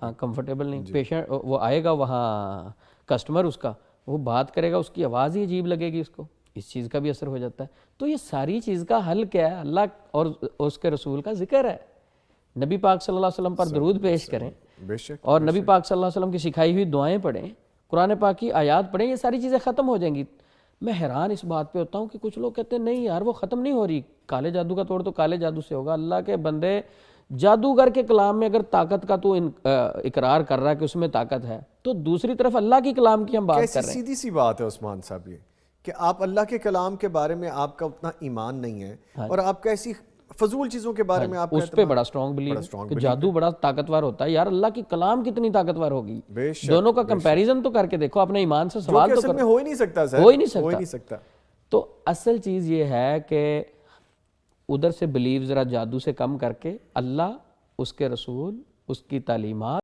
ہاں کمفرٹیبل نہیں. پیشنٹ وہ آئے گا وہاں کسٹمر اس کا وہ بات کرے گا اس کی آواز ہی عجیب لگے گی اس کو, اس چیز کا بھی اثر ہو جاتا ہے. تو یہ ساری چیز کا حل کیا ہے؟ اللہ اور اس کے رسول کا ذکر ہے. نبی پاک صلی اللہ علیہ وسلم پر درود پیش کریں اور نبی پاک صلی اللہ علیہ وسلم کی سکھائی ہوئی دعائیں پڑھیں, قرآن پاک کی آیات پڑھیں, یہ ساری چیزیں ختم ہو جائیں گی. میں حیران اس بات پہ ہوتا ہوں کہ کچھ لوگ کہتے ہیں نہیں یار وہ ختم نہیں ہو رہی, کالے جادو کا توڑ تو کالے جادو سے ہوگا. اللہ کے بندے, جادوگر کے کلام میں اگر طاقت کا تو اقرار کر رہا ہے کہ اس میں طاقت ہے, تو دوسری طرف اللہ کی کلام کی ہم بات کر رہے ہیں. سیدھی سی بات ہے عثمان صاحب یہ کہ آپ اللہ کے کلام کے بارے میں آپ کا اتنا ایمان نہیں ہے اور آپ کا ایسی فضول چیزوں کے بارے میں آپ کا اس پہ بڑا سٹرونگ بلیو ہے کہ جادو بڑا طاقتور ہوتا ہے. یار اللہ کی کلام کتنی طاقتور ہوگی, دونوں کا کمپیریزن تو کر کے دیکھو, اپنے ایمان سے سوال تو کرو. ہو ہی نہیں سکتا سر, ہو ہی نہیں سکتا. تو اصل چیز یہ ہے کہ ادھر سے بلیو ذرا جادو سے کم کر کے اللہ, اس کے رسول, اس کی تعلیمات